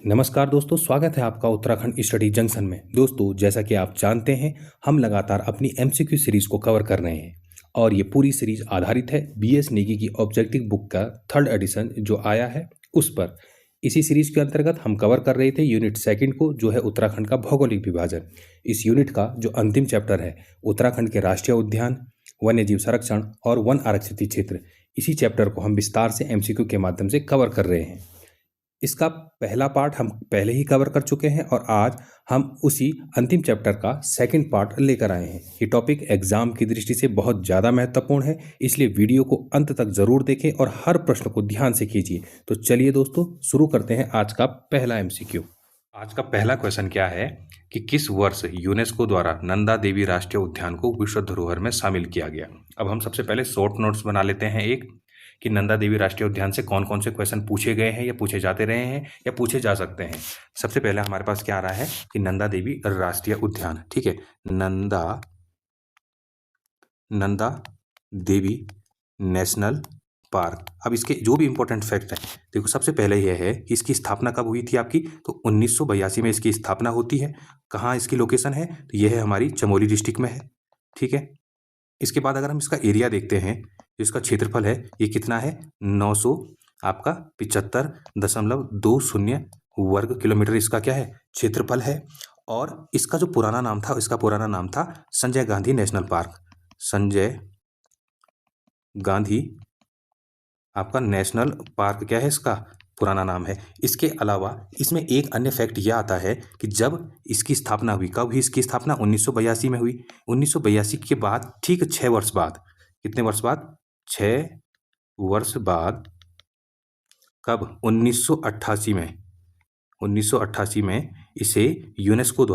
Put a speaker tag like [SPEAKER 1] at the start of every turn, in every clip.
[SPEAKER 1] नमस्कार दोस्तों, स्वागत है आपका उत्तराखंड स्टडी जंक्शन में। दोस्तों, जैसा कि आप जानते हैं, हम लगातार अपनी एमसीक्यू सीरीज को कवर कर रहे हैं और ये पूरी सीरीज आधारित है बीएस नेगी की ऑब्जेक्टिव बुक का 3rd एडिशन जो आया है उस पर। इसी सीरीज के अंतर्गत हम कवर कर रहे थे यूनिट 2 को, जो है उत्तराखंड का भौगोलिक विभाजन। इस यूनिट का जो अंतिम चैप्टर है उत्तराखंड के राष्ट्रीय उद्यान, वन्यजीव संरक्षण और वन आरक्षित क्षेत्र, इसी चैप्टर को हम विस्तार से एमसीक्यू के माध्यम से कवर कर रहे हैं। इसका पहला पार्ट हम पहले ही कवर कर चुके हैं और आज हम उसी अंतिम चैप्टर का 2nd पार्ट लेकर आए हैं। ये टॉपिक एग्जाम की दृष्टि से बहुत ज़्यादा महत्वपूर्ण है, इसलिए वीडियो को अंत तक ज़रूर देखें और हर प्रश्न को ध्यान से कीजिए। तो चलिए दोस्तों, शुरू करते हैं आज का पहला एमसीक्यू। आज का पहला क्वेश्चन क्या है कि किस वर्ष यूनेस्को द्वारा नंदा देवी राष्ट्रीय उद्यान को विश्व धरोहर में शामिल किया गया। अब हम सबसे पहले शॉर्ट नोट्स बना लेते हैं एक, कि नंदा देवी राष्ट्रीय उद्यान से कौन कौन से क्वेश्चन पूछे गए हैं या पूछे जाते रहे हैं या पूछे जा सकते हैं। सबसे पहले हमारे पास क्या आ रहा है कि नंदा देवी राष्ट्रीय उद्यान, ठीक है, नंदा देवी नेशनल पार्क। अब इसके जो भी इंपॉर्टेंट फैक्ट है, देखो सबसे पहले यह है कि इसकी स्थापना कब हुई थी आपकी, तो 1982 में इसकी स्थापना होती है। कहाँ इसकी लोकेशन है, तो यह है हमारी चमोली डिस्ट्रिक्ट में है, ठीक है। इसके बाद अगर हम इसका एरिया देखते हैं, इसका क्षेत्रफल है ये कितना है, 900 आपका 75.20 वर्ग किलोमीटर इसका क्या है, क्षेत्रफल है। और इसका जो पुराना नाम था, इसका पुराना नाम था संजय गांधी नेशनल पार्क। संजय गांधी आपका नेशनल पार्क क्या है, इसका पुराना नाम है। इसके अलावा इसमें एक अन्य फैक्ट यह आता है कि जब इसकी स्थापना हुई, कब हुई इसकी स्थापना, 1982 में हुई। 1982 के बाद ठीक 6 वर्ष बाद, कितने वर्ष बाद, 6 वर्ष बाद, कब, 1988 में इसे यूनेस्को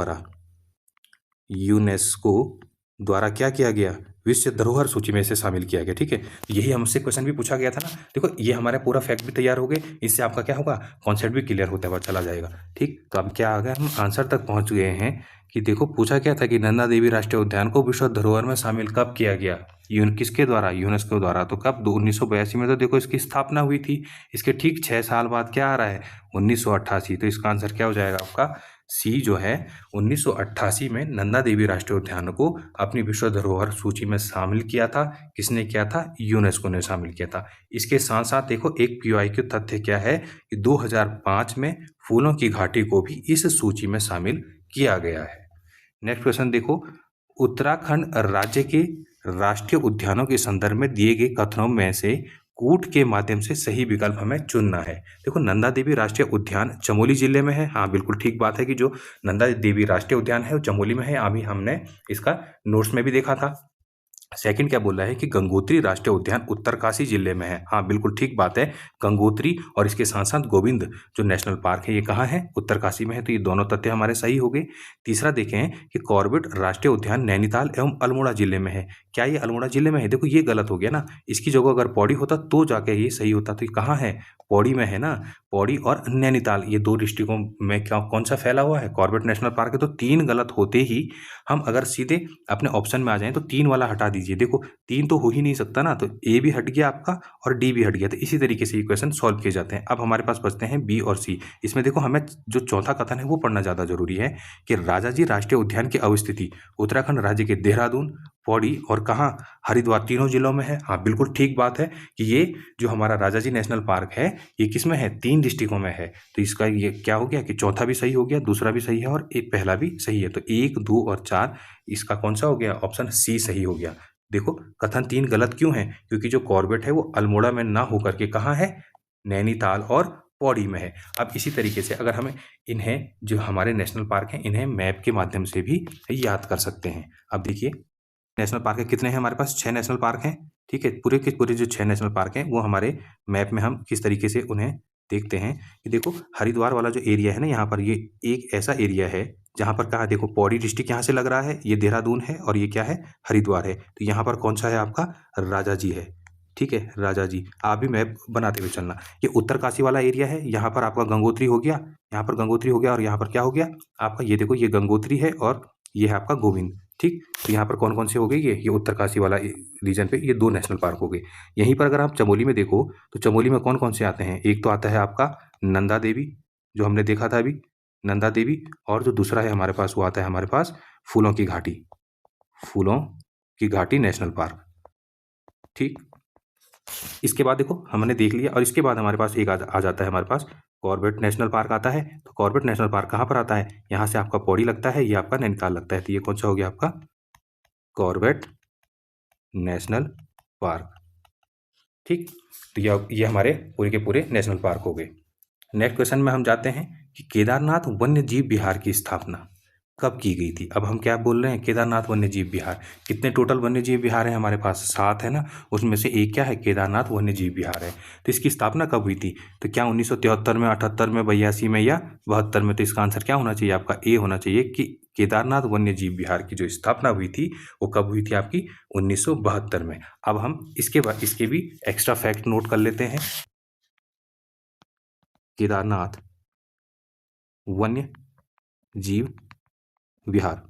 [SPEAKER 1] द्वारा क्या किया गया, विश्व धरोहर सूची में इसे शामिल किया गया, ठीक है। यही हमसे क्वेश्चन भी पूछा गया था ना। देखो ये हमारा पूरा फैक्ट भी तैयार हो गए, इससे आपका क्या होगा, कॉन्सेप्ट भी क्लियर होता हुआ चला जाएगा, ठीक। तो अब क्या आ गया, हम आंसर तक पहुंच गए हैं कि देखो पूछा क्या था कि नंदा देवी राष्ट्रीय उद्यान को विश्व धरोहर में शामिल कब किया गया, किसके द्वारा, यूनेस्को द्वारा। तो कब, 1982 में तो देखो इसकी स्थापना हुई थी। इसके ठीक 6 साल बाद क्या आ रहा है, 1988। तो इसका आंसर क्या हो जाएगा आपका, सी जो है 1988 में नंदा देवी राष्ट्रीय उद्यान को अपनी विश्व धरोहर सूची में शामिल किया था। किसने किया था, यूनेस्को ने शामिल किया था। इसके साथ साथ देखो एक पीवाईक्यू तथ्य क्या है कि 2005 में फूलों की घाटी को भी इस सूची में शामिल किया गया है। नेक्स्ट क्वेश्चन देखो, उत्तराखंड राज्य के राष्ट्रीय उद्यानों के संदर्भ में दिए गए कथनों में से कूट के माध्यम से सही विकल्प हमें चुनना है। देखो नंदा देवी राष्ट्रीय उद्यान चमोली जिले में है, हाँ बिल्कुल ठीक बात है कि जो नंदा देवी राष्ट्रीय उद्यान है वो चमोली में है। अभी हमने इसका नोट्स में भी देखा था। सेकंड क्या बोल रहा है कि गंगोत्री राष्ट्रीय उद्यान उत्तरकाशी जिले में है, हाँ बिल्कुल ठीक बात है, गंगोत्री और इसके साथ साथ गोविंद जो नेशनल पार्क है ये कहाँ है, उत्तरकाशी में है। तो ये दोनों तथ्य हमारे सही हो गए। तीसरा देखें कि कॉर्बेट राष्ट्रीय उद्यान नैनीताल एवं अल्मोड़ा जिले में है। क्या ये अल्मोड़ा जिले में है, देखो ये गलत हो गया ना, इसकी जगह अगर पौड़ी होता तो जाके ये सही होता। तो ये कहाँ है, पौड़ी में है ना। पौड़ी और नैनीताल ये 2 डिस्ट्रिक्टों में क्या कौन सा फैला हुआ है, कॉर्बेट नेशनल पार्क है। तो 3 गलत होते ही हम अगर सीधे अपने ऑप्शन में आ जाएं तो 3 वाला हटा दीजिए। देखो 3 तो हो ही नहीं सकता ना, तो ए भी हट गया आपका और डी भी हट गया। तो इसी तरीके से ये क्वेश्चन सॉल्व किए जाते हैं। अब हमारे पास बचते हैं बी और सी। इसमें देखो हमें जो चौथा कथन है वो पढ़ना ज़्यादा जरूरी है कि राजाजी राष्ट्रीय उद्यान की अवस्थिति उत्तराखंड राज्य के देहरादून, पौड़ी और कहाँ, हरिद्वार, तीनों जिलों में है। हाँ बिल्कुल ठीक बात है कि ये जो हमारा राजाजी नेशनल पार्क है ये किस में है, 3 डिस्ट्रिक्टों में है। तो इसका ये क्या हो गया कि चौथा भी सही हो गया, दूसरा भी सही है और एक पहला भी सही है। तो 1, 2 और 4 इसका कौन सा हो गया, ऑप्शन सी सही हो गया। देखो कथन 3 गलत क्यों है, क्योंकि जो कॉर्बेट है वो अल्मोड़ा में ना होकर के कहाँ है, नैनीताल और पौड़ी में है। अब इसी तरीके से अगर हमें इन्हें जो हमारे नेशनल पार्क हैं इन्हें मैप के माध्यम से भी याद कर सकते हैं। अब देखिए नेशनल पार्क है कितने हैं हमारे पास, 6 नेशनल पार्क हैं, ठीक है। पूरे के पूरे जो 6 नेशनल पार्क हैं वो हमारे मैप में हम किस तरीके से उन्हें देखते हैं कि देखो हरिद्वार वाला जो एरिया है ना, यहाँ पर ये एक ऐसा एरिया है जहाँ पर कहाँ, देखो पौड़ी डिस्ट्रिक्ट यहाँ से लग रहा है, ये देहरादून है और ये क्या है, हरिद्वार है। तो यहाँ पर कौन सा है आपका, राजाजी है, ठीक है, राजाजी। आप भी मैप बनाते हुए चलना। ये उत्तरकाशी वाला एरिया है, यहाँ पर आपका गंगोत्री हो गया, यहाँ पर गंगोत्री हो गया और यहाँ पर क्या हो गया आपका, ये देखो ये गंगोत्री है और ये है आपका गोविंद, ठीक। तो यहाँ पर कौन कौन से हो गए, ये उत्तरकाशी वाला रीजन पे ये 2 नेशनल पार्क हो गए। यहीं पर अगर आप चमोली में देखो तो चमोली में कौन कौन से आते हैं, एक तो आता है आपका नंदा देवी, जो हमने देखा था अभी, नंदा देवी, और जो दूसरा है हमारे पास वो आता है हमारे पास फूलों की घाटी, फूलों की घाटी नेशनल पार्क। ठीक, इसके बाद देखो हमने देख लिया, और इसके बाद हमारे पास एक आ जाता है हमारे पास कॉर्बेट नेशनल पार्क आता है। तो कॉर्बेट नेशनल पार्क कहाँ पर आता है? यहाँ से आपका पौड़ी लगता है, ये आपका नैनीताल लगता है, तो ये कौन सा हो गया आपका कॉर्बेट नेशनल पार्क। ठीक, तो ये हमारे पूरे के पूरे नेशनल पार्क हो गए। नेक्स्ट क्वेश्चन में हम जाते हैं कि केदारनाथ वन्य जीव विहार की स्थापना कब की गई थी? अब हम क्या बोल रहे हैं, केदारनाथ वन्य जीव विहार। कितने टोटल वन्य जीव विहार है हमारे पास? 7 है ना, उसमें से एक क्या है, केदारनाथ वन्य जीव विहार है। तो इसकी स्थापना कब हुई थी? तो क्या 1973 में, 78 में, 82 में या 72 में? तो इसका आंसर क्या होना चाहिए आपका? ए होना चाहिए कि केदारनाथ वन्य जीव विहार की जो स्थापना हुई थी वो कब हुई थी आपकी? 1972 में। अब हम इसके बाद इसके भी एक्स्ट्रा फैक्ट नोट कर लेते हैं। केदारनाथ वन्य जीव विहार,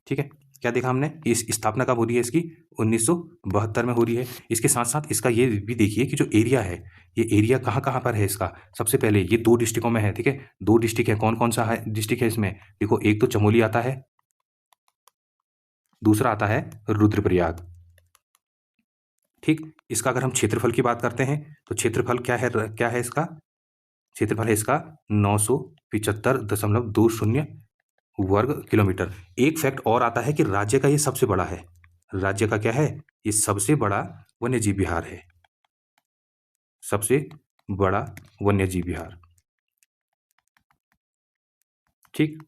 [SPEAKER 1] ठीक है। क्या देखा हमने, इस स्थापना कब हो रही है इसकी? 1972 में हो रही है। इसके साथ साथ इसका ये भी देखिए कि जो एरिया है, ये एरिया कहाँ कहाँ पर है इसका? सबसे पहले ये 2 डिस्ट्रिक्टों में है, ठीक है। 2 डिस्ट्रिक्ट है, कौन कौन सा है डिस्ट्रिक्ट है इसमें? देखो, एक तो चमोली आता है, दूसरा आता है रुद्रप्रयाग। ठीक, इसका अगर हम क्षेत्रफल की बात करते हैं तो क्षेत्रफल क्या है इसका? क्षेत्रफल है इसका 975.20 वर्ग किलोमीटर। एक फैक्ट और आता है कि राज्य का ये सबसे बड़ा है। राज्य का क्या है? ये सबसे बड़ा वन्यजीव विहार है, सबसे बड़ा वन्यजीव विहार। ठीक,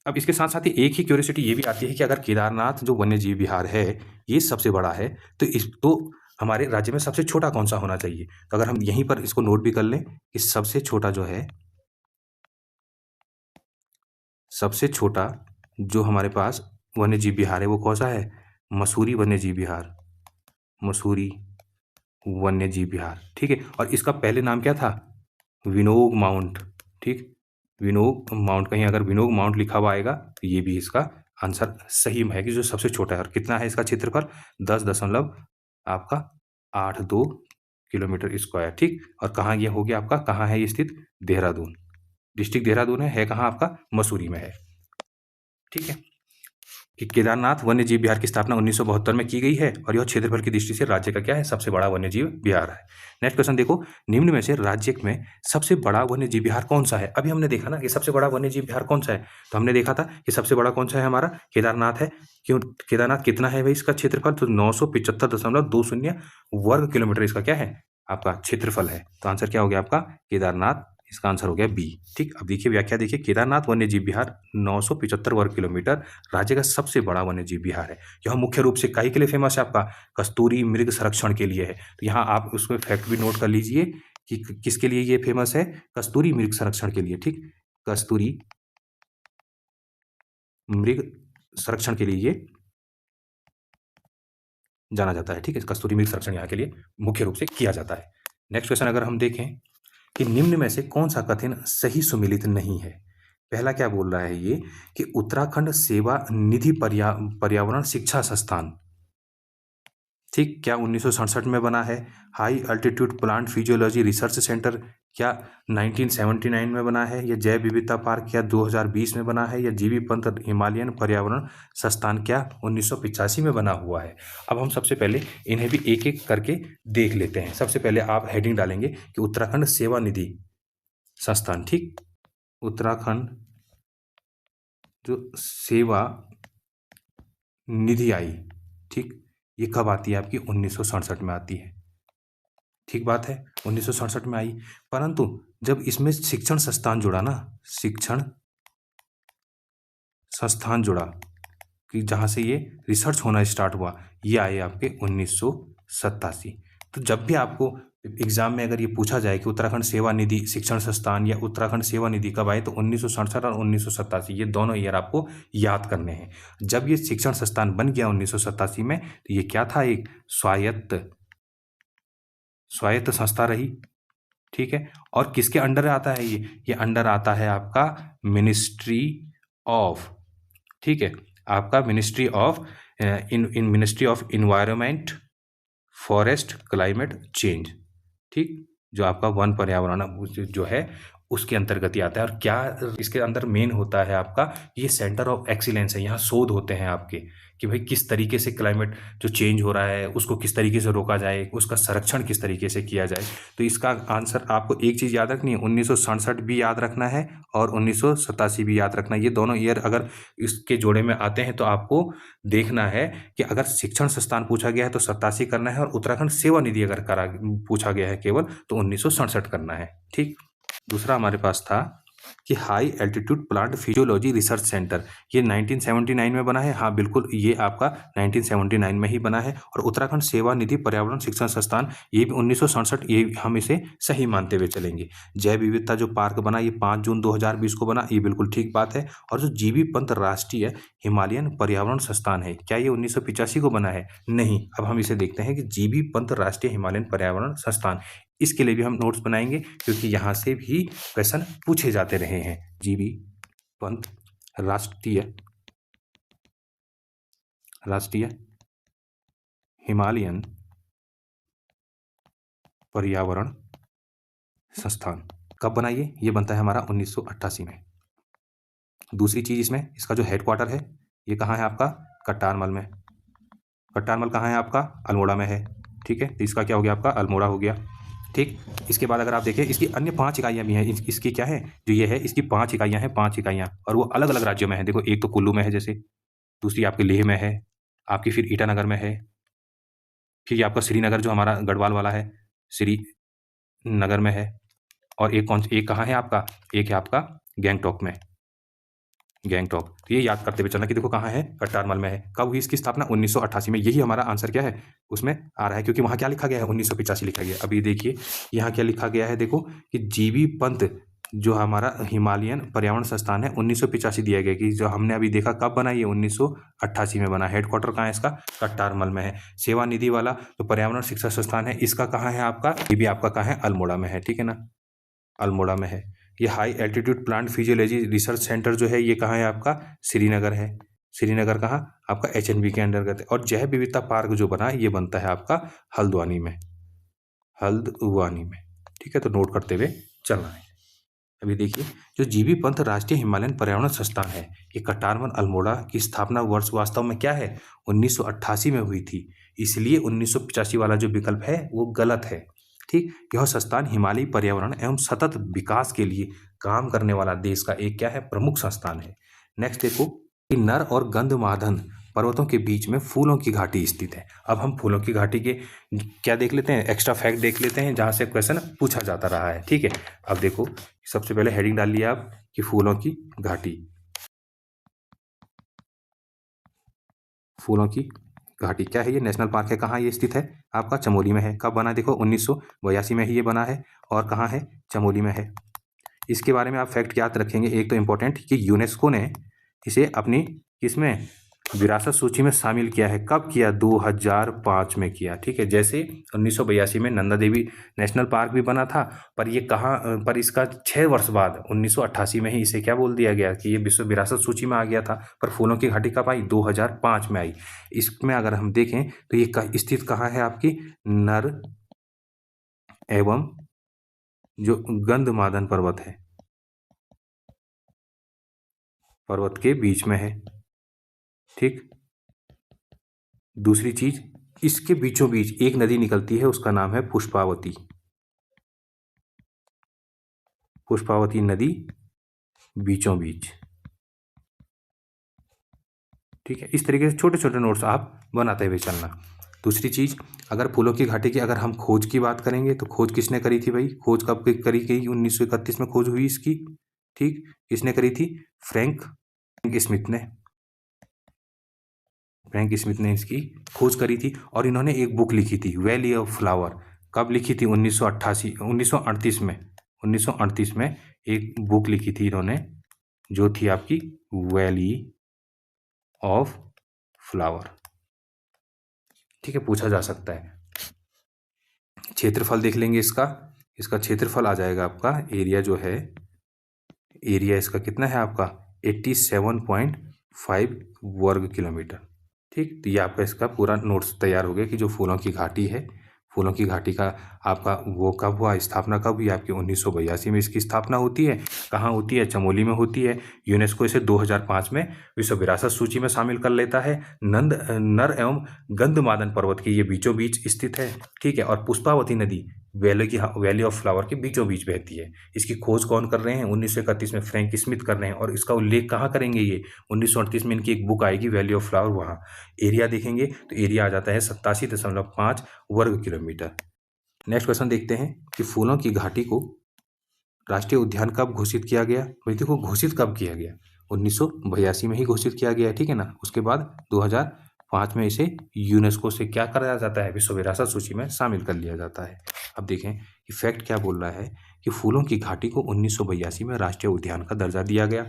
[SPEAKER 1] अब इसके साथ साथ ही एक ही क्यूरियोसिटी ये भी आती है कि अगर केदारनाथ जो वन्यजीव विहार है ये सबसे बड़ा है, तो हमारे राज्य में सबसे छोटा कौन सा होना चाहिए? तो अगर हम यहीं पर इसको नोट भी कर लें कि सबसे छोटा जो है, सबसे छोटा जो हमारे पास वन्यजीव विहार है वो कौन सा है? मसूरी वन्यजीव विहार, मसूरी वन्यजीव विहार। ठीक है, और इसका पहले नाम क्या था? विनोग माउंट। ठीक, विनोग माउंट। कहीं अगर विनोग माउंट लिखा हुआ आएगा तो ये भी इसका आंसर सही है कि जो सबसे छोटा है। और कितना है इसका क्षेत्रफल? 10.82 किलोमीटर स्क्वायर। ठीक, और कहाँ ये हो गया आपका, कहाँ है ये स्थित? देहरादून, डिस्ट्रिक्ट देहरादून है कहाँ आपका? मसूरी में है। ठीक है, कि केदारनाथ वन्यजीव विहार की स्थापना 1972 में की गई है और यह क्षेत्रफल की दृष्टि से राज्य का क्या है? सबसे बड़ा वन्यजीव विहार है। नेक्स्ट क्वेश्चन देखो, निम्न में से राज्य में सबसे बड़ा वन्यजीव विहार कौन सा है? अभी हमने देखा ना कि सबसे बड़ा वन्यजीव विहार कौन सा है, तो हमने देखा था कि सबसे बड़ा कौन सा है हमारा? केदारनाथ है। क्यों? केदारनाथ कितना है भाई इसका क्षेत्रफल? तो 975.20 वर्ग किलोमीटर इसका क्या है आपका क्षेत्रफल है। तो आंसर क्या हो गया आपका? केदारनाथ। इसका आंसर हो गया बी। ठीक, अब देखिए व्याख्या देखिए, केदारनाथ वन्यजीव विहार 975 वर्ग किलोमीटर, राज्य का सबसे बड़ा वन्यजीव विहार है। यह मुख्य रूप से काहे के लिए फेमस है आपका? कस्तूरी मृग संरक्षण के लिए है। तो यहाँ आप उसमें फैक्ट भी नोट कर लीजिए कि किसके लिए ये फेमस है? कस्तूरी मृग संरक्षण के लिए। ठीक, कस्तूरी मृग संरक्षण के लिए ये जाना जाता है। ठीक है, कस्तूरी मृग संरक्षण यहाँ के लिए मुख्य रूप से किया जाता है। नेक्स्ट क्वेश्चन अगर हम देखें कि निम्न में से कौन सा कथन सही सुमेलित नहीं है? पहला क्या बोल रहा है ये कि उत्तराखंड सेवा निधि पर्यावरण शिक्षा संस्थान, ठीक, क्या 1967 में बना है? High altitude plant physiology research centre क्या 1979 में बना है? या जैव विविधता पार्क क्या 2020 में बना है? या जीवी पंत हिमालयन पर्यावरण संस्थान क्या 1985 में बना हुआ है? अब हम सबसे पहले इन्हें भी एक एक करके देख लेते हैं। सबसे पहले आप हेडिंग डालेंगे कि उत्तराखंड सेवा निधि संस्थान। ठीक, उत्तराखंड जो सेवा निधि आई, ठीक, ये कब आती है आपकी? 1967 में आती है। ठीक बात है, 1967 में आई। परंतु जब इसमें शिक्षण संस्थान जुड़ा ना, शिक्षण संस्थान जुड़ा कि जहाँ से ये रिसर्च होना स्टार्ट हुआ, ये आए आपके 1987। तो जब भी आपको एग्जाम में अगर ये पूछा जाए कि उत्तराखंड सेवा निधि शिक्षण संस्थान या उत्तराखंड सेवा निधि कब आए, तो 1967 और 1987 ये दोनों ईयर आपको याद करने हैं। जब ये शिक्षण संस्थान बन गया 1987 में, तो ये क्या था? एक स्वायत्त संस्था रही। ठीक है, और किसके अंडर आता है ये अंडर आता है आपका मिनिस्ट्री ऑफ, ठीक है, आपका ministry of ministry of environment forest climate change. ठीक, जो आपका वन पर्यावरण जो है उसके अंतर्गत ही आता है। और क्या इसके अंदर मेन होता है आपका, ये सेंटर ऑफ एक्सीलेंस है, यहाँ शोध होते हैं आपके कि भाई किस तरीके से क्लाइमेट जो चेंज हो रहा है उसको किस तरीके से रोका जाए, उसका संरक्षण किस तरीके से किया जाए। तो इसका आंसर आपको एक चीज़ याद रखनी है, 1967 भी याद रखना है और 1987 भी याद रखना है। ये दोनों ईयर अगर इसके जोड़े में आते हैं तो आपको देखना है कि अगर शिक्षण संस्थान पूछा गया है तो 87 करना है, और उत्तराखंड सेवा निधि अगर पूछा गया है केवल तो 1967 करना है। ठीक। दूसरा हमारे पास था कि high altitude plant physiology research centre, ये 1979 में बना है। हाँ बिल्कुल, ये आपका 1979 में ही बना है। और उत्तराखंड सेवा निधि पर्यावरण शिक्षण संस्थान, ये भी 1967, ये हम इसे सही मानते हुए चलेंगे। जैव विविधता जो पार्क बना, ये 5 जून 2020 को बना, ये बिल्कुल ठीक बात है। और जो जीबी पंत राष्ट्रीय हिमालयन पर्यावरण संस्थान है, क्या ये 1985 को बना है? नहीं। अब हम इसे देखते हैं कि जीबी पंत राष्ट्रीय हिमालयन पर्यावरण संस्थान, इसके लिए भी हम नोट्स बनाएंगे क्योंकि यहाँ से भी क्वेश्चन पूछे जाते रहे हैं। जीबी पंत राष्ट्रीय हिमालयन पर्यावरण संस्थान कब बना? ये बनता है हमारा 1988 में। दूसरी चीज इसमें, इसका जो हेडक्वार्टर है ये कहाँ है आपका? कट्टारमल में। कट्टारमल कहाँ है आपका? अल्मोड़ा में है। ठीक है, तो इसका क्या हो गया आपका? अल्मोड़ा हो गया। ठीक। इसके बाद अगर आप देखें, इसकी अन्य 5 इकाइयाँ भी हैं। इसकी क्या है, जो ये है, इसकी 5 इकाइयाँ हैं, 5 इकाइयाँ, और वो अलग अलग राज्यों में है। देखो, एक तो कुल्लू में है, जैसे दूसरी आपके लेह में है, आपकी फिर ईटानगर में है, फिर ये आपका श्रीनगर जो हमारा गढ़वाल वाला है, श्रीनगर में है, और एक कहाँ है आपका? एक है आपका गैंगटॉक में, गैंगटॉक। तो ये याद करते हुए चलना कि देखो कहाँ है? कट्टारमल में है। कब हुई इसकी स्थापना? 1988 में। यही हमारा आंसर क्या है उसमें आ रहा है, क्योंकि वहाँ क्या लिखा गया है? 1985 लिखा गया। अभी देखिए यहाँ क्या लिखा गया है, देखो कि जीबी पंत जो हमारा हिमालयन पर्यावरण संस्थान है 1985 दिया गया, कि जो हमने अभी देखा कब बना? ये 1988 में बना। हेडक्वार्टर कहाँ है इसका? कट्टारमल में है। सेवा निधि वाला जो पर्यावरण शिक्षा संस्थान है, इसका कहाँ है आपका? ये भी आपका कहाँ है? अल्मोड़ा में है। ठीक है ना, अल्मोड़ा में है। ये high altitude plant physiology research centre जो है, ये कहाँ है आपका? श्रीनगर है। श्रीनगर कहाँ? आपका एचएनबी के अंतर्गत है। और जैव विविधता पार्क जो बना ये बनता है आपका हल्द्वानी में, हल्द्वानी में। ठीक है, तो नोट करते हुए चलना है। अभी देखिए, जो जीबी पंत राष्ट्रीय हिमालयन पर्यावरण संस्थान है, ये कट्टारमल अल्मोड़ा की स्थापना वर्ष वास्तव में क्या है? 1988 में हुई थी। इसलिए 1985 वाला जो विकल्प है वो गलत है। ठीक। यह संस्थान हिमालयी पर्यावरण एवं सतत विकास के लिए काम करने वाला देश का एक क्या है? प्रमुख संस्थान है। नेक्स्ट देखो कि नर और गंधमार्दन पर्वतों के बीच में फूलों की घाटी स्थित है। अब हम फूलों की घाटी के क्या देख लेते हैं? एक्स्ट्रा फैक्ट देख लेते हैं, जहाँ से क्वेश्चन पूछा जाता रहा है। ठीक है, अब देखो सबसे पहले हेडिंग डाल लिया आप कि फूलों की घाटी। फूलों की घाटी क्या है? ये नेशनल पार्क है। कहाँ ये स्थित है? आपका चमोली में है। कब बना? देखो 1982 में ही ये बना है। और कहाँ है? चमोली में है। इसके बारे में आप फैक्ट याद रखेंगे, एक तो इम्पोर्टेंट कि यूनेस्को ने इसे अपनी किसमें? विरासत सूची में शामिल किया है। कब किया? 2005 में किया। ठीक है, जैसे 1982 में नंदा देवी नेशनल पार्क भी बना था, पर ये कहाँ? पर इसका 6 वर्ष बाद 1988 में ही इसे क्या बोल दिया गया कि ये विश्व विरासत सूची में आ गया था। पर फूलों की घाटी कब आई? 2005 में आई। इसमें अगर हम देखें तो ये स्थित कहाँ है आपकी? नर एवं जो गंधमार्दन पर्वत है, पर्वत के बीच में है। ठीक। दूसरी चीज, इसके बीचों बीच एक नदी निकलती है, उसका नाम है पुष्पावती। पुष्पावती नदी बीचों बीच। ठीक है, इस तरीके से छोटे छोटे नोट्स आप बनाते हुए चलना। दूसरी चीज, अगर फूलों की घाटी की अगर हम खोज की बात करेंगे तो खोज किसने करी थी भाई? खोज कब करी गई? 1931 में खोज हुई इसकी। ठीक। किसने करी थी? फ्रैंक स्मिथ ने। फ्रैंक स्मिथ ने इसकी खोज करी थी। और इन्होंने एक बुक लिखी थी, वैली ऑफ फ्लावर। कब लिखी थी? 1938 में। 1938 में एक बुक लिखी थी इन्होंने, जो थी आपकी वैली ऑफ फ्लावर। ठीक है, पूछा जा सकता है। क्षेत्रफल देख लेंगे इसका। इसका क्षेत्रफल आ जाएगा आपका, एरिया जो है, एरिया इसका कितना है आपका? 87.5 वर्ग किलोमीटर। ठीक। तो ये आपका इसका पूरा नोट्स तैयार हो गया कि जो फूलों की घाटी है, फूलों की घाटी का आपका वो कब हुआ, स्थापना कब हुई आपकी 1982 में इसकी स्थापना होती है। कहाँ होती है, चमोली में होती है। यूनेस्को इसे 2005 में विश्व विरासत सूची में शामिल कर लेता है। नर एवं गंधमादन पर्वत के ये बीचों बीच स्थित है, ठीक है। और पुष्पावती नदी वैली ऑफ फ्लावर के बीचों बीच बहती है। इसकी खोज कौन कर रहे हैं, 1931 में फ्रैंक स्मिथ कर रहे हैं। और इसका उल्लेख कहाँ करेंगे, ये 1938 में इनकी एक बुक आएगी वैली ऑफ फ्लावर, वहाँ एरिया देखेंगे तो एरिया आ जाता है 87.5 वर्ग किलोमीटर। नेक्स्ट क्वेश्चन देखते हैं कि फूलों की घाटी को राष्ट्रीय उद्यान कब घोषित किया गया। भाई देखो घोषित कब किया गया, 1982 में ही घोषित किया गया है, ठीक है ना। उसके बाद 2005 में इसे यूनेस्को से क्या कराया जाता है, विश्व विरासत सूची में शामिल कर लिया जाता है। अब देखें कि फैक्ट क्या बोल रहा है कि फूलों की घाटी को 1982 में राष्ट्रीय उद्यान का दर्जा दिया गया।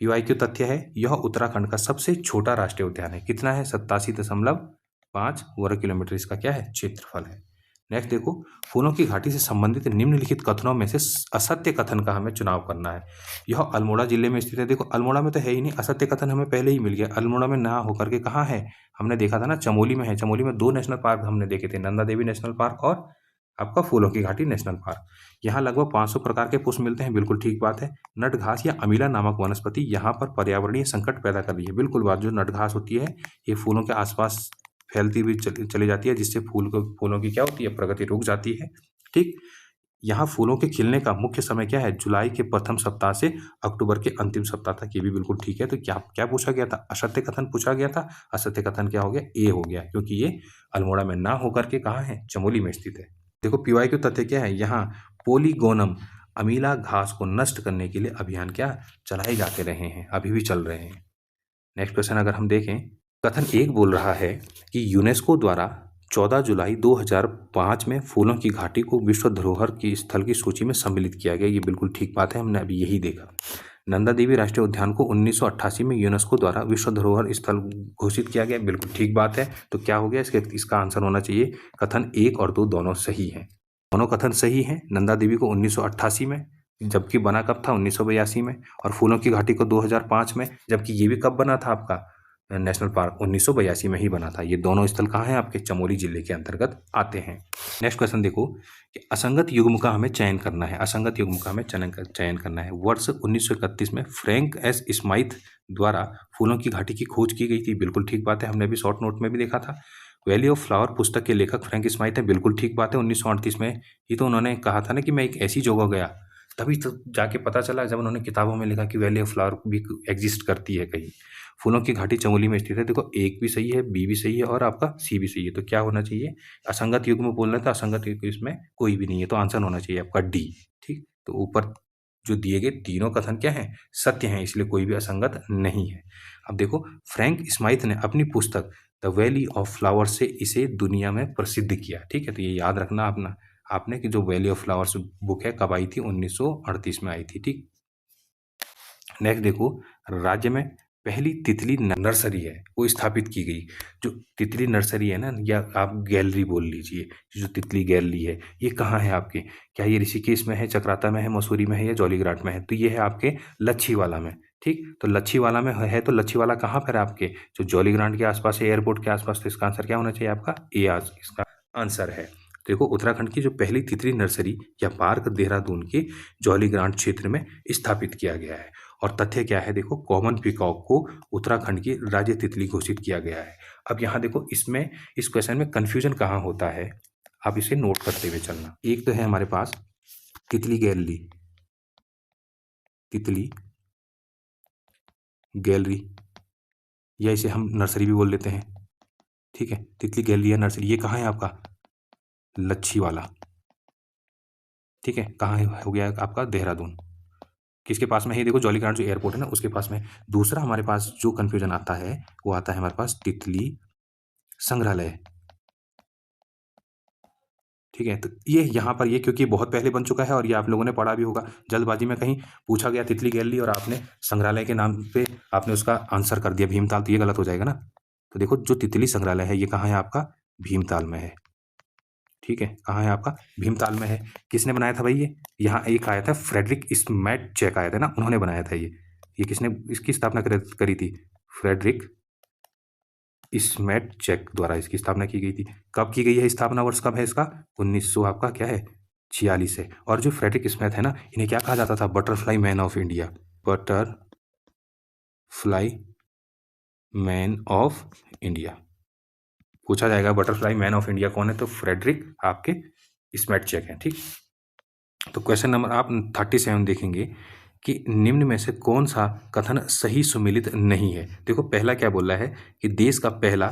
[SPEAKER 1] पीवाईक्यू तथ्य है, यह उत्तराखंड का सबसे छोटा राष्ट्रीय उद्यान है। कितना है, 87.5 वर्ग किलोमीटर इसका क्या है, क्षेत्रफल है। नेक्स्ट देखो, फूलों की घाटी से संबंधित निम्नलिखित कथनों में से असत्य कथन का हमें चुनाव करना है। यह अल्मोड़ा जिले में स्थित है। देखो अल्मोड़ा में तो है ही नहीं, असत्य कथन हमें पहले ही मिल गया। अल्मोड़ा में ना होकर के कहाँ है, हमने देखा था ना, चमोली में है। चमोली में 2 नेशनल पार्क हमने देखे थे, नंदा देवी नेशनल पार्क और आपका फूलों की घाटी नेशनल पार्क। यहाँ लगभग 500 प्रकार के पुष्प मिलते हैं, बिल्कुल ठीक बात है। नट घास या अमीला नामक वनस्पति यहाँ पर पर्यावरणीय संकट पैदा कर रही है, बिल्कुल बात। जो नट घास होती है ये फूलों के आसपास फैलती हुई चली जाती है, जिससे फूलों की क्या होती है, प्रगति रुक जाती है, ठीक। यहाँ फूलों के खिलने का मुख्य समय क्या है, जुलाई के प्रथम सप्ताह से अक्टूबर के अंतिम सप्ताह तक, ये भी बिल्कुल ठीक है। तो क्या क्या पूछा गया था, असत्य कथन पूछा गया था। असत्य कथन क्या हो गया, ए हो गया, क्योंकि ये अल्मोड़ा में ना होकर के कहाँ है, चमोली में स्थित है। देखो पीवाईक्यू तथ्य क्या है, यहाँ पोलीगोनम अमीला घास को नष्ट करने के लिए अभियान क्या चलाए जाते रहे हैं, अभी भी चल रहे हैं। नेक्स्ट क्वेश्चन अगर हम देखें, कथन 1 बोल रहा है कि यूनेस्को द्वारा 14 जुलाई 2005 में फूलों की घाटी को विश्व धरोहर की स्थल की सूची में सम्मिलित किया गया। ये बिल्कुल ठीक बात है, हमने अभी यही देखा। नंदा देवी राष्ट्रीय उद्यान को 1988 में यूनेस्को द्वारा विश्व धरोहर स्थल घोषित किया गया, बिल्कुल ठीक बात है। तो क्या हो गया, इसका आंसर होना चाहिए कथन 1 और 2 दोनों सही हैं। दोनों कथन सही हैं। नंदा देवी को 1988 में, जबकि बना कब था, 1982 में। और फूलों की घाटी को 2005 में, जबकि ये भी कब बना था आपका नेशनल पार्क, 1982 में ही बना था। ये दोनों स्थल कहाँ हैं, आपके चमोली जिले के अंतर्गत आते हैं। नेक्स्ट क्वेश्चन देखो कि असंगत युग्म का हमें चयन करना है। असंगत युग्म का हमें चयन करना है। वर्ष 1931 में फ्रैंक एस स्माइथ द्वारा फूलों की घाटी की खोज की गई थी, बिल्कुल ठीक बात है, हमने अभी शॉर्ट नोट में भी देखा था। वैली ऑफ फ्लावर पुस्तक के लेखक फ्रैंक स्माइथ है, बिल्कुल ठीक बात है। 1938 में ही तो उन्होंने कहा था ना कि मैं एक ऐसी जगह गया, तभी तो जाके पता चला जब उन्होंने किताबों में लिखा कि वैली ऑफ फ्लावर भी एग्जिस्ट करती है कहीं। फूलों की घाटी चमोली में स्थित है। देखो एक भी सही है, बी भी सही है और आपका सी भी सही है। तो क्या होना चाहिए, असंगत युग्म बोलना था, असंगत युग्म इसमें कोई भी नहीं है, तो आंसर होना चाहिए आपका डी, ठीक। तो ऊपर जो दिए गए तीनों कथन क्या हैं, सत्य हैं, इसलिए कोई भी असंगत नहीं है। अब देखो फ्रैंक स्माइथ ने अपनी पुस्तक द वैली ऑफ फ्लावर्स से इसे दुनिया में प्रसिद्ध किया, ठीक है। तो ये याद रखना आपने कि जो वैली ऑफ फ्लावर्स बुक है कब आई थी, 1938 में आई थी, ठीक। नेक्स्ट देखो, राज्य में पहली तितली नर्सरी है वो स्थापित की गई। जो तितली नर्सरी है ना, या आप गैलरी बोल लीजिए, जो तितली गैलरी है ये कहाँ है आपके, क्या ये ऋषिकेश में है, चक्राता में है, मसूरी में है या जौलीग्रांट में है। तो ये है आपके लच्छीवाला में, ठीक। तो लच्छीवाला में है, तो लच्छीवाला कहाँ पर है आपके, जो जौलीग्रांट के आसपास है, एयरपोर्ट के आसपास। तो इसका आंसर क्या होना चाहिए आपका ए, आज इसका आंसर है। देखो उत्तराखंड की जो पहली तितली नर्सरी या पार्क देहरादून के जौलीग्रांट क्षेत्र में स्थापित किया गया है। और तथ्य क्या है, देखो कॉमन पीकॉक को उत्तराखंड की राज्य तितली घोषित किया गया है। अब यहाँ देखो इसमें इस क्वेश्चन में कन्फ्यूजन कहाँ होता है, आप इसे नोट करते हुए चलना। एक तो है हमारे पास तितली गैलरी, तितली गैलरी, या इसे हम नर्सरी भी बोल लेते हैं, ठीक है। तितली गैलरी या नर्सरी, ये कहाँ है आपका लच्छीवाला, ठीक है। कहाँ हो गया आपका देहरादून, किसके पास में है, देखो जौलीग्रांट जो एयरपोर्ट है ना उसके पास में। दूसरा हमारे पास जो कंफ्यूजन आता है वो आता है हमारे पास तितली संग्रहालय, ठीक है। तो ये यहाँ पर ये क्योंकि बहुत पहले बन चुका है और ये आप लोगों ने पढ़ा भी होगा, जल्दबाजी में कहीं पूछा गया तितली गैलरी और आपने संग्रहालय के नाम पे आपने उसका आंसर कर दिया भीमताल, तो ये गलत हो जाएगा ना। तो देखो जो तितली संग्रहालय है ये कहाँ है आपका, भीमताल में है, ठीक है। कहाँ है आपका, भीमताल में है। किसने बनाया था भाई ये, यहाँ एक आया था फ्रेडरिक स्मैट चेक आया था ना, उन्होंने बनाया था ये किसने इसकी स्थापना करी थी, फ्रेडरिक स्मैट द्वारा इसकी स्थापना की गई थी। कब की गई है स्थापना, वर्ष कब है इसका? 1900 आपका क्या है 46 है। और जो फ्रेडरिक स्मिथ है ना, इन्हें क्या कहा जाता था? Butterfly man of India. Butterfly man of India पूछा जाएगा, बटरफ्लाई मैन ऑफ इंडिया कौन है? तो फ्रेडरिक आपके स्मिथ है। ठीक, तो क्वेश्चन नंबर आप 37 देखेंगे कि निम्न में से कौन सा कथन सही सुमेलित नहीं है। देखो पहला क्या बोल रहा है कि देश का पहला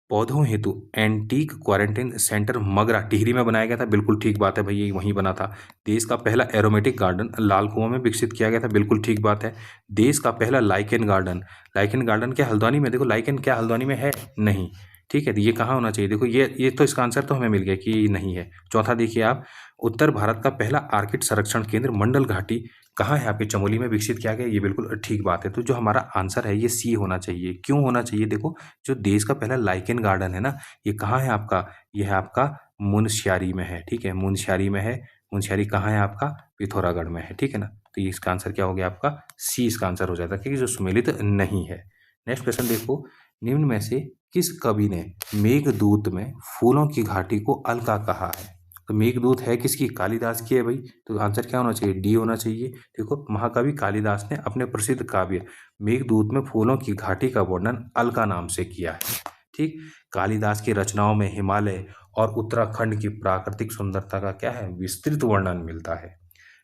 [SPEAKER 1] पौधों हेतु antique quarantine centre Magra Tehri में बनाया गया था। बिल्कुल ठीक बात है भाई, ये वहीं बना था। देश का पहला एरोमेटिक गार्डन लाल कुआं में विकसित किया गया था। बिल्कुल ठीक बात है। देश का पहला लाइकेन गार्डन क्या हल्द्वानी में? देखो लाइकेन क्या हल्द्वानी में है? नहीं। ठीक है, तो ये कहाँ होना चाहिए? देखो ये तो इसका आंसर तो हमें मिल गया कि नहीं है। चौथा देखिए आप, उत्तर भारत का पहला आर्किड संरक्षण केंद्र मंडल घाटी कहाँ है? आपके चमोली में विकसित किया गया। ये बिल्कुल ठीक बात है। तो जो हमारा आंसर है ये सी होना चाहिए। क्यों होना चाहिए? देखो जो देश का पहला लाइकेन गार्डन है ना, ये कहाँ है आपका? ये है आपका मुनस्यारी में है। ठीक है, मुनस्यारी में है। मुनस्यारी कहाँ है आपका? पिथौरागढ़ में है। ठीक है ना, तो ये इसका आंसर क्या हो गया आपका? सी इसका आंसर हो जाता है, क्योंकि जो सुमेलित नहीं है। नेक्स्ट क्वेश्चन देखो, निम्न में से किस कवि ने मेघदूत में फूलों की घाटी को अलका कहा है? तो मेघदूत है किसकी? कालिदास की है भाई। तो आंसर क्या होना चाहिए? डी होना चाहिए। देखो महाकवि कालिदास ने अपने प्रसिद्ध काव्य मेघदूत में फूलों की घाटी का वर्णन अलका नाम से किया है। ठीक, कालिदास की रचनाओं में हिमालय और उत्तराखंड की प्राकृतिक सुंदरता का क्या है? विस्तृत वर्णन मिलता है।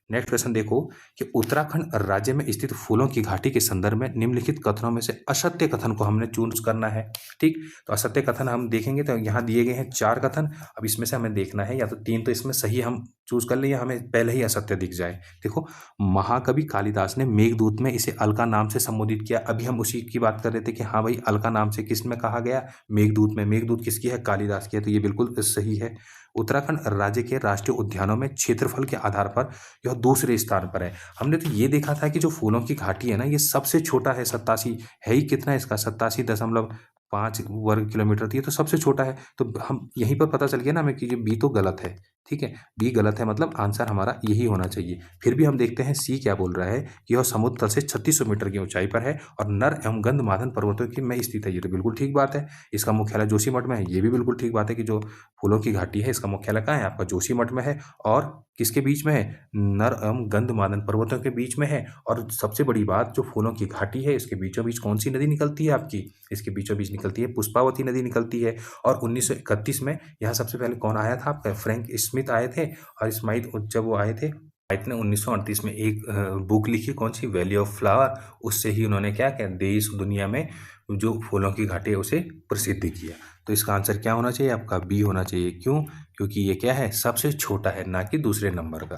[SPEAKER 1] नेक्स्ट क्वेश्चन देखो कि उत्तराखंड राज्य में स्थित फूलों की घाटी के संदर्भ में निम्नलिखित कथनों में से असत्य कथन को हमने चूज करना है। ठीक, तो असत्य कथन हम देखेंगे तो यहाँ दिए गए हैं 4 कथन। अब इसमें से हमें देखना है या तो 3 तो इसमें सही हम चूज कर लें या हमें पहले ही असत्य दिख जाए। देखो महाकवि कालिदास ने मेघदूत में इसे अलका नाम से संबोधित किया। अभी हम उसी की बात कर रहे थे कि हाँ भाई अलका नाम से किस में कहा गया? मेघदूत में। मेघदूत किसकी है? कालिदास की है। तो ये बिल्कुल सही है। उत्तराखंड राज्य के राष्ट्रीय उद्यानों में क्षेत्रफल के आधार पर यह दूसरे स्थान पर है। हमने तो ये देखा था कि जो फूलों की घाटी है ना, ये सबसे छोटा है। 87 है ही कितना है इसका? 87.5 वर्ग किलोमीटर। तो ये तो सबसे छोटा है। तो हम यहीं पर पता चल गया ना हमें कि ये बी तो गलत है। ठीक है, बी गलत है, मतलब आंसर हमारा यही होना चाहिए। फिर भी हम देखते हैं सी क्या बोल रहा है कि यह समुद्र तल से 3600 मीटर की ऊंचाई पर है और नर एवं गंधमादन पर्वतों की में स्थित है। ये तो बिल्कुल ठीक बात है। इसका मुख्यालय जोशीमठ में है। ये भी बिल्कुल ठीक बात है कि जो फूलों की घाटी है इसका मुख्यालय कहाँ है? आपका जोशीमठ में है। और किसके बीच में है? नर एवं गंधमादन पर्वतों के बीच में है। और सबसे बड़ी बात, जो फूलों की घाटी है इसके बीचों बीच कौन सी नदी निकलती है आपकी? इसके बीचों बीच निकलती है पुष्पावती नदी निकलती है। और 1931 में यहाँ सबसे पहले कौन आया था आपका? फ्रैंक स्मिथ आए थे। और स्माइथ जब वो आए थे, स्मिथ ने 1938 में एक बुक लिखी, कौन सी? Valley of flower. उससे ही उन्होंने क्या किया? देश दुनिया में जो फूलों की घाटी है उसे प्रसिद्ध किया। तो इसका आंसर क्या होना चाहिए आपका? बी होना चाहिए। क्यों? क्योंकि ये क्या है? सबसे छोटा है, ना कि दूसरे नंबर का।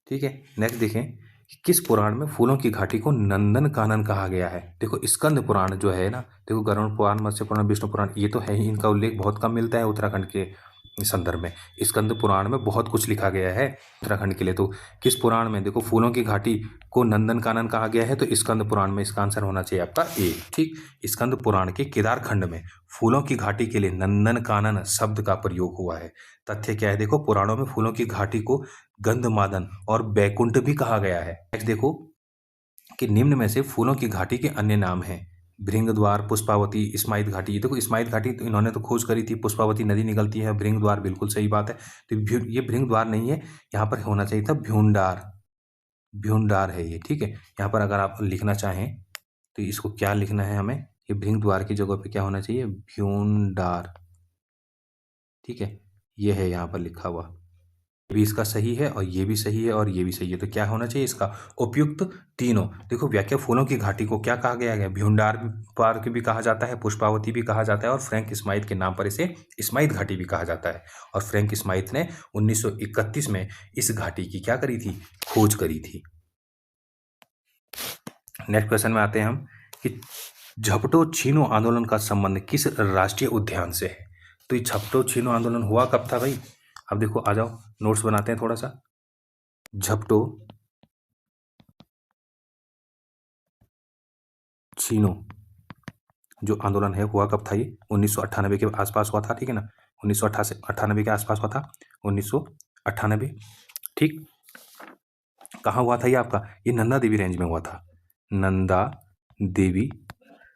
[SPEAKER 1] ठीक है, नेक्स्ट देखें कि किस पुराण में फूलों की घाटी को नंदन कानन कहा गया है? देखो स्कंद पुराण जो है ना, देखो गरुड़ पुराण, मत्स्य पुराण, विष्णु पुराण, ये तो है ही, इनका उल्लेख बहुत कम मिलता है उत्तराखंड के संदर्भ में। स्कंद पुराण में बहुत कुछ लिखा गया है उत्तराखंड के लिए। तो किस पुराण में देखो फूलों की घाटी को नंदन कानन कहा गया है? तो स्कंद पुराण में। इसका आंसर होना चाहिए आपका ए। ठीक, स्कंद पुराण के केदार खंड में फूलों की घाटी के लिए नंदन कानन शब्द का प्रयोग हुआ है। तथ्य क्या है? देखो पुराणों में फूलों की घाटी को गंधमादन और बैकुंठ भी कहा गया है। नेक्स्ट देखो कि निम्न में से फूलों की घाटी के अन्य नाम हैं। भृंगद्वार, पुष्पावती, स्माइत घाटी। ये देखो स्माइत घाटी तो इन्होंने तो खोज करी थी। पुष्पावती नदी निकलती है। भृंगद्वार बिल्कुल सही बात है। तो ये भृंगद्वार नहीं है, यहाँ पर होना चाहिए था भ्यूंडार। भ्यूंडार है ये। ठीक है, यहाँ पर अगर आप लिखना चाहें तो इसको क्या लिखना है हमें? ये भृंगद्वार की जगह पे क्या होना चाहिए? भ्यूंडार। ठीक है, ये है यहाँ पर लिखा हुआ। भी इसका सही है और ये भी सही है और ये भी सही है। तो क्या होना चाहिए इसका? उपयुक्त तीनों। देखो व्याख्या, फूलों की घाटी को क्या कहा गया है? भ्यूंडार पार्क भी कहा जाता है, पुष्पावती भी कहा जाता है और फ्रैंक स्माइथ के नाम पर इसे स्माइथ घाटी भी कहा जाता है। और फ्रैंक स्माइथ ने 1931 में इस घाटी की क्या करी थी? खोज करी थी। नेक्स्ट क्वेश्चन में आते हैं हम कि झपटो छीनो आंदोलन का संबंध किस राष्ट्रीय उद्यान से है? तो ये झपटो छीनो आंदोलन हुआ कब था भाई? अब देखो आ जाओ, नोट्स बनाते हैं थोड़ा सा। झपटो छीनो जो आंदोलन है हुआ कब था? ये 1998 के आसपास हुआ था। ठीक है ना, 1998 के आसपास हुआ था। 1998। ठीक, कहाँ हुआ था ये आपका? ये नंदा देवी रेंज में हुआ था। नंदा देवी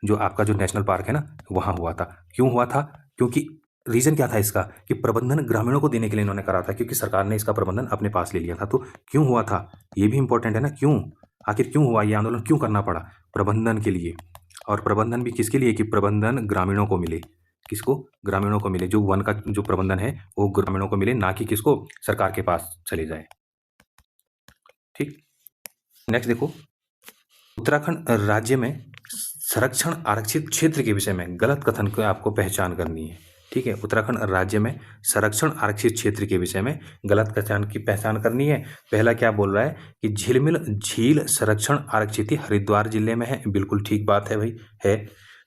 [SPEAKER 1] जो आपका जो नेशनल पार्क है ना, वहाँ हुआ था। क्यों हुआ था? क्योंकि रीज़न क्या था इसका कि प्रबंधन ग्रामीणों को देने के लिए इन्होंने करा था, क्योंकि सरकार ने इसका प्रबंधन अपने पास ले लिया था। तो क्यों हुआ था, ये भी इंपॉर्टेंट है ना। क्यों, आखिर क्यों हुआ ये आंदोलन, क्यों करना पड़ा? प्रबंधन के लिए। और प्रबंधन भी किसके लिए कि प्रबंधन ग्रामीणों को मिले। किसको? ग्रामीणों को मिले। जो वन का जो प्रबंधन है वो ग्रामीणों को मिले, ना कि किसको? सरकार के पास चले जाए। ठीक, नेक्स्ट देखो, उत्तराखंड राज्य में संरक्षण आरक्षित क्षेत्र के विषय में गलत कथन को आपको पहचान करनी है। ठीक है, उत्तराखंड राज्य में संरक्षण आरक्षित क्षेत्र के विषय में गलत कथन की पहचान करनी है। पहला क्या बोल रहा है कि झिलमिल झील संरक्षण आरक्षित हरिद्वार जिले में है, बिल्कुल ठीक बात है भाई, है।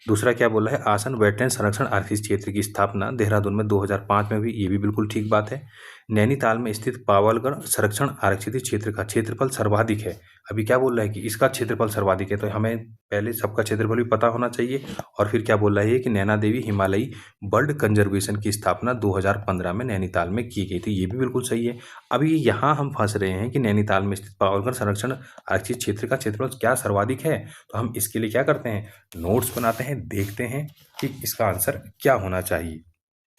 [SPEAKER 1] दूसरा क्या बोल रहा है, आसन वेटलैंड संरक्षण आरक्षित क्षेत्र की स्थापना देहरादून में 2005 में हुई, ये भी बिल्कुल ठीक बात है। नैनीताल में स्थित पावलगढ़ संरक्षण आरक्षित क्षेत्र का क्षेत्रफल सर्वाधिक है। अभी क्या बोल रहा है कि इसका क्षेत्रफल सर्वाधिक है, तो हमें पहले सबका क्षेत्रफल भी पता होना चाहिए। और फिर क्या बोल रहा है कि नैना देवी हिमालयी बर्ड कंजर्वेशन की स्थापना 2015 में नैनीताल में की गई थी, ये भी बिल्कुल सही है। अभी यहाँ हम फंस रहे हैं कि नैनीताल में स्थित पावलगढ़ संरक्षण आरक्षित क्षेत्र का क्षेत्रफल क्या सर्वाधिक है, तो हम इसके लिए क्या करते हैं, नोट्स बनाते हैं, देखते हैं कि इसका आंसर क्या होना चाहिए।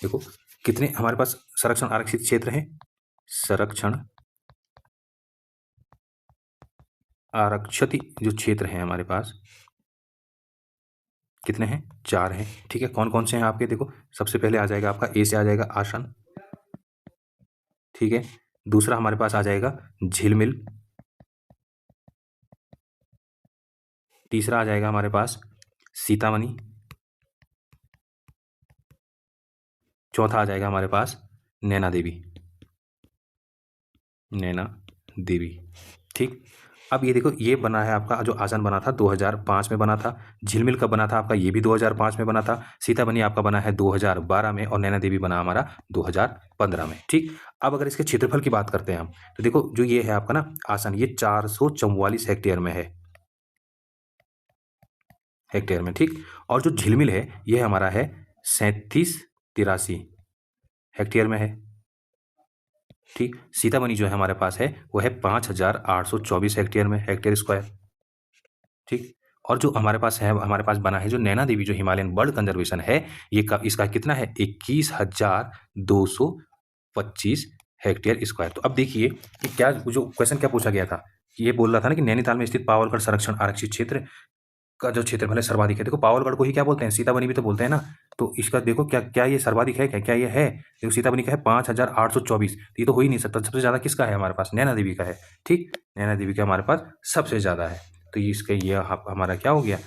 [SPEAKER 1] देखो कितने हमारे पास संरक्षण आरक्षित क्षेत्र हैं, संरक्षण आरक्षित जो क्षेत्र हैं हमारे पास कितने हैं, 4 हैं। ठीक है, कौन कौन से हैं आपके? देखो सबसे पहले आ जाएगा आपका ए से आ जाएगा आसन, ठीक है। दूसरा हमारे पास आ जाएगा झिलमिल, तीसरा आ जाएगा हमारे पास सीतामढ़ी, चौथा आ जाएगा हमारे पास नैना देवी, नैना देवी। ठीक, अब ये देखो ये बना है आपका जो आसन बना था 2005 में बना था, झिलमिल कब बना था आपका, ये भी 2005 में बना था, सीतामढ़ी आपका बना है 2012 में, और नैना देवी बना हमारा 2015 में। ठीक, अब अगर इसके क्षेत्रफल की बात करते हैं हम, तो देखो जो ये है आपका ना आसन, ये 444 हेक्टेयर में है, हेक्टेयर में। ठीक, और जो झिलमिल है ये हमारा है 3783 हेक्टेयर में है। ठीक, सीतामढ़ी जो है हमारे पास है वो है 5824 हेक्टेयर में, हेक्टेयर स्क्वायर। ठीक, और जो हमारे पास है, हमारे पास बना है जो नैना देवी जो हिमालयन बर्ड कंजर्वेशन है, ये इसका कितना है 21,225 हेक्टेयर स्क्वायर। तो अब देखिए कि क्या जो क्वेश्चन क्या पूछा गया था, ये बोल रहा था ना कि नैनीताल में स्थित पावलगढ़ संरक्षण आरक्षित क्षेत्र का जो क्षेत्रफल है सर्वाधिक है। देखो पावलगढ़ को ही क्या बोलते हैं, सीतामढ़ी भी तो बोलते हैं ना, तो इसका देखो क्या क्या ये सर्वाधिक है, क्या क्या ये है? देखो सीतामढ़ी का है 5824, ये तो हो ही नहीं सकता। सबसे ज़्यादा किसका है हमारे पास, नैना देवी का है। ठीक, नैना देवी का हमारे पास सबसे ज़्यादा है, तो ये इसका ये हमारा क्या हो गया,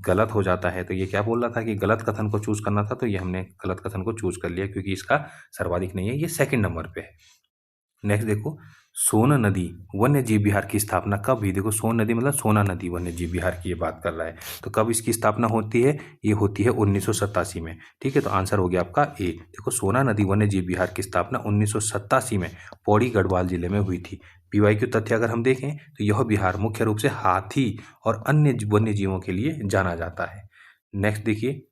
[SPEAKER 1] गलत हो जाता है। तो ये क्या बोल रहा था कि गलत कथन को चूज करना था, तो ये हमने गलत कथन को चूज कर लिया, क्योंकि इसका सर्वाधिक नहीं है, ये सेकंड नंबर पे है। नेक्स्ट देखो, सोन नदी वन्य जीव विहार की स्थापना कब हुई? देखो सोन नदी मतलब सोना नदी वन्य जीव विहार की ये बात कर रहा है, तो कब इसकी स्थापना होती है? ये होती है 1987 में। ठीक है, तो आंसर हो गया आपका ए। देखो सोना नदी वन्य जीव विहार की स्थापना 1987 में पौड़ी गढ़वाल जिले में हुई थी। पीवाईक्यू तथ्य अगर हम देखें तो यह विहार मुख्य रूप से हाथी और अन्य वन्य जीवों के लिए जाना जाता है। नेक्स्ट देखिए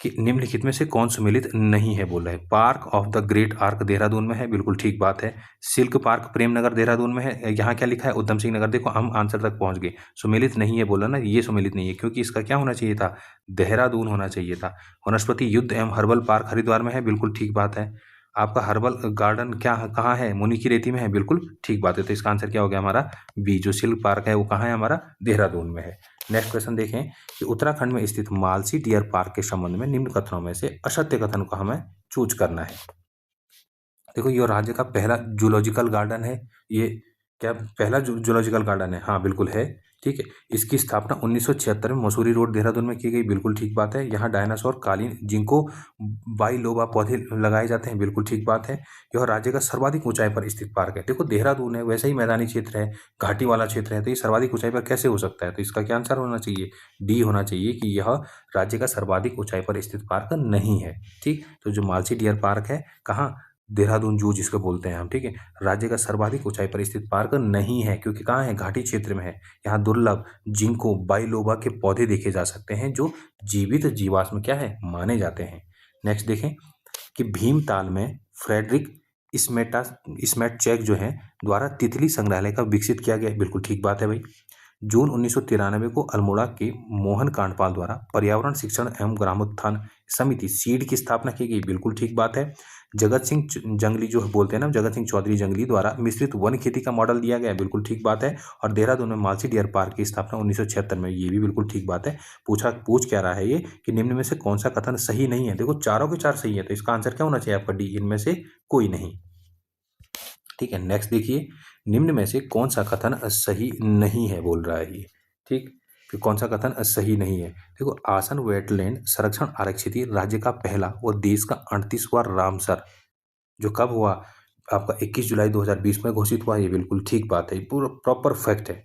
[SPEAKER 1] कि निम्नलिखित में से कौन सम्मिलित नहीं है, बोल रहा है। Park of the great arc Dehradun में है, बिल्कुल ठीक बात है। सिल्क पार्क प्रेमनगर देहरादून में है, यहाँ क्या लिखा है उधम सिंह नगर। देखो हम आंसर तक पहुंच गए, सम्मिलित नहीं है बोला ना, ये सम्मिलित नहीं है, क्योंकि इसका क्या होना चाहिए था, देहरादून होना चाहिए था। वनस्पति युद्ध एवं हर्बल पार्क हरिद्वार में है, बिल्कुल ठीक बात है। आपका हर्बल गार्डन क्या कहाँ है, मुनि की रेती में है, बिल्कुल ठीक बात है। तो इसका आंसर क्या हो गया हमारा बी। जो सिल्क पार्क है वो कहाँ है हमारा, देहरादून में है। नेक्स्ट क्वेश्चन देखें कि उत्तराखंड में स्थित मालसी डियर पार्क के संबंध में निम्न कथनों में से असत्य कथन को हमें चूज करना है। देखो ये राज्य का पहला जूलॉजिकल गार्डन है, ये क्या पहला जूलॉजिकल गार्डन है? हाँ बिल्कुल है। ठीक है, इसकी स्थापना 1976 में मसूरी रोड देहरादून में की गई, बिल्कुल ठीक बात है। यहाँ डायनासोर, कालीन, जिंको बाइलोबा पौधे लगाए जाते हैं, बिल्कुल ठीक बात है। यह राज्य का सर्वाधिक ऊंचाई पर स्थित पार्क है। देखो देहरादून है, वैसे ही मैदानी क्षेत्र है, घाटी वाला क्षेत्र है, तो ये सर्वाधिक ऊंचाई पर कैसे हो सकता है? तो इसका क्या आंसर होना चाहिए, डी होना चाहिए कि यह राज्य का सर्वाधिक ऊंचाई पर स्थित पार्क नहीं है। ठीक, तो जो मालसी डियर पार्क है कहाँ, देहरादून जू जिसको बोलते हैं हम, ठीक है, राज्य का सर्वाधिक ऊंचाई पर स्थित पार्क नहीं है, क्योंकि कहाँ है, घाटी क्षेत्र में है। यहाँ दुर्लभ जिंको बाइलोबा के पौधे देखे जा सकते हैं, जो जीवित जीवाश्म क्या है माने जाते हैं। नेक्स्ट देखें कि भीमताल में फ्रेडरिक स्मेटचैक जो है द्वारा तितली संग्रहालय का विकसित किया गया, बिल्कुल ठीक बात है भाई। जून 1993 को अल्मोड़ा के मोहन कांडपाल द्वारा पर्यावरण शिक्षण एवं ग्रामोत्थान समिति सीड की स्थापना की गई, बिल्कुल ठीक बात है। जगत सिंह जंगली जो बोलते हैं ना, जगत सिंह चौधरी जंगली द्वारा मिश्रित वन खेती का मॉडल दिया गया, बिल्कुल ठीक बात है। और देहरादून में मालसी डियर पार्क की स्थापना 1976 में, ये भी बिल्कुल ठीक बात है। पूछ क्या रहा है ये कि निम्न में से कौन सा कथन सही नहीं है। देखो चारों के चार सही है, तो इसका आंसर क्या होना चाहिए आपका डी, इनमें से कोई नहीं। ठीक है, नेक्स्ट देखिए, निम्न में से कौन सा कथन सही नहीं है बोल रहा है ये। ठीक, फिर कौन सा कथन सही नहीं है। देखो, आसन वेटलैंड संरक्षण आरक्षित राज्य का पहला और देश का 38वां रामसर जो कब हुआ आपका 21 जुलाई 2020 में घोषित हुआ, ये बिल्कुल ठीक बात है, पूरा प्रॉपर फैक्ट है।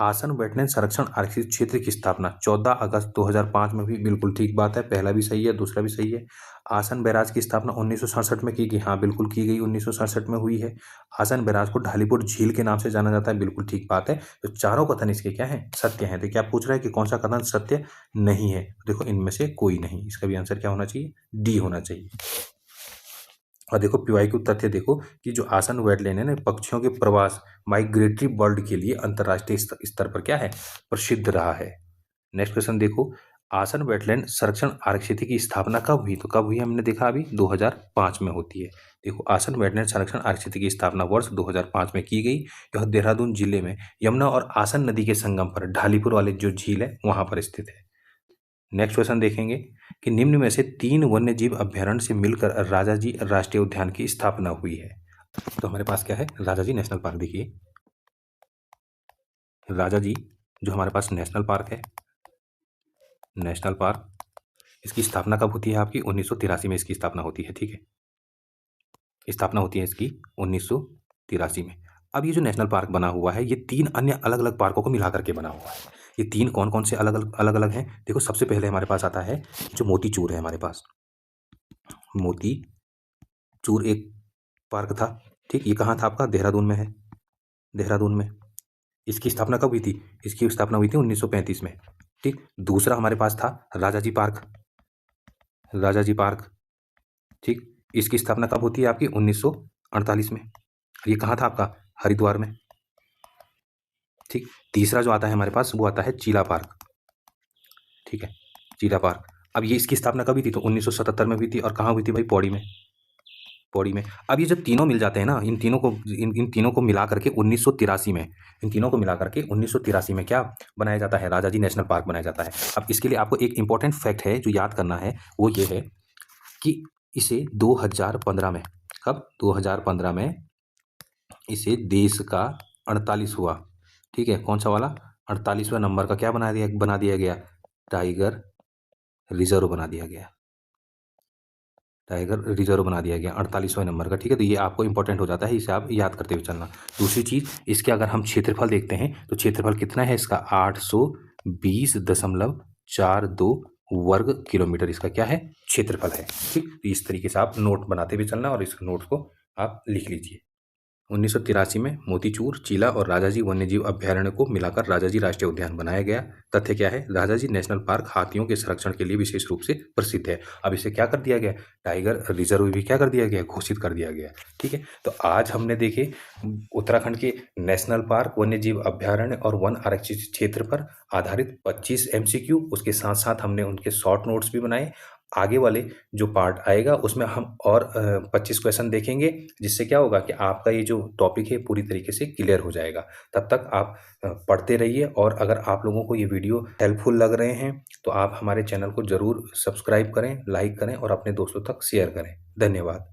[SPEAKER 1] आसन वेटलैंड संरक्षण आरक्षित क्षेत्र की स्थापना 14 अगस्त 2005 में भी, बिल्कुल ठीक बात है, पहला भी सही है, दूसरा भी सही है। आसन बैराज की स्थापना 1967 में की गई, हाँ बिल्कुल की गई, 1967 में हुई है। आसन बैराज को ढालीपुर झील के नाम से जाना जाता है, बिल्कुल ठीक बात है। तो चारों कथन इसके क्या है, सत्य हैं। तो क्या पूछ रहा है कि कौन सा कथन सत्य नहीं है। देखो इनमें से कोई नहीं, इसका भी आंसर क्या होना चाहिए, डी होना चाहिए। और देखो पीवाईक्यू तथ्य देखो कि जो आसन वेटलैंड है ना, पक्षियों के प्रवास माइग्रेटरी बर्ड के लिए अंतर्राष्ट्रीय स्तर पर क्या है, प्रसिद्ध रहा है। नेक्स्ट क्वेश्चन देखो, आसन वेटलैंड संरक्षण आरक्षित की स्थापना कब हुई, तो कब हुई हमने देखा अभी 2005 में होती है। देखो आसन वेटलैंड संरक्षण आरक्षित की स्थापना वर्ष 2005 में की गई। यह देहरादून जिले में यमुना और आसन नदी के संगम पर ढालीपुर वाले जो झील है वहां पर स्थित है। नेक्स्ट क्वेश्चन देखेंगे कि निम्न में से 3 वन्य जीव अभ्यारण्य से मिलकर राजाजी राष्ट्रीय उद्यान की स्थापना हुई है। तो हमारे पास क्या है, राजाजी नेशनल पार्क। देखिए राजाजी जो हमारे पास नेशनल पार्क है, नेशनल पार्क, इसकी स्थापना कब होती है आपकी 1983 में इसकी स्थापना होती है। ठीक है, स्थापना होती है इसकी 1983 में। अब ये जो नेशनल पार्क बना हुआ है ये 3 अन्य अलग अलग पार्कों को मिला करके बना हुआ है। ये 3 कौन कौन से अलग अलग हैं। देखो सबसे पहले हमारे पास आता है जो मोतीचूर है, हमारे पास मोतीचूर एक पार्क था। ठीक, ये कहाँ था आपका, देहरादून में है, देहरादून में। इसकी स्थापना कब हुई थी, इसकी स्थापना हुई थी 1935 में। ठीक, दूसरा हमारे पास था राजाजी पार्क, राजाजी पार्क। ठीक, इसकी स्थापना कब होती है आपकी 1948 में। ये कहाँ था आपका, हरिद्वार में। ठीक, तीसरा जो आता है हमारे पास वो आता है चीला पार्क। ठीक है, चीला पार्क। अब ये इसकी स्थापना कब हुई थी, तो 1977 में हुई थी। और कहाँ हुई थी भाई, पौड़ी में, पौड़ी में। अब ये जब तीनों मिल जाते हैं ना, इन तीनों को मिला करके 1983 में, इन तीनों को मिला करके 1983 में क्या बनाया जाता है, राजाजी नेशनल पार्क बनाया जाता है। अब इसके लिए आपको एक इंपॉर्टेंट फैक्ट है जो याद करना है, वो ये है कि इसे 2015 में, कब 2015 में इसे देश का 48 हुआ। ठीक है, कौन सा वाला, 48वां नंबर का क्या बना दिया गया, टाइगर रिजर्व बना दिया गया, टाइगर रिजर्व बना दिया गया 48वें नंबर का। ठीक है, तो ये आपको इंपॉर्टेंट हो जाता है, इसे आप याद करते हुए चलना। दूसरी चीज़, इसके अगर हम क्षेत्रफल देखते हैं तो क्षेत्रफल कितना है इसका, 820.42 वर्ग किलोमीटर इसका क्या है, क्षेत्रफल है। ठीक, तो इस तरीके से आप नोट बनाते हुए चलना और इस नोट को आप लिख लीजिए। 1983 में मोतीचूर, चीला और राजाजी वन्यजीव अभ्यारण्य को मिलाकर राजाजी राष्ट्रीय उद्यान बनाया गया। तथ्य क्या है, राजाजी नेशनल पार्क हाथियों के संरक्षण के लिए विशेष रूप से प्रसिद्ध है। अब इसे क्या कर दिया गया, टाइगर रिजर्व भी क्या कर दिया गया, घोषित कर दिया गया। ठीक है, तो आज हमने देखे उत्तराखंड के नेशनल पार्क, वन्यजीव अभ्यारण्य और वन आरक्षित क्षेत्र पर आधारित 25 MCQ, उसके साथ साथ हमने उनके शॉर्ट नोट्स भी बनाए। आगे वाले जो पार्ट आएगा उसमें हम और 25 क्वेश्चन देखेंगे, जिससे क्या होगा कि आपका ये जो टॉपिक है पूरी तरीके से क्लियर हो जाएगा। तब तक आप पढ़ते रहिए, और अगर आप लोगों को ये वीडियो हेल्पफुल लग रहे हैं तो आप हमारे चैनल को ज़रूर सब्सक्राइब करें, लाइक करें और अपने दोस्तों तक शेयर करें। धन्यवाद।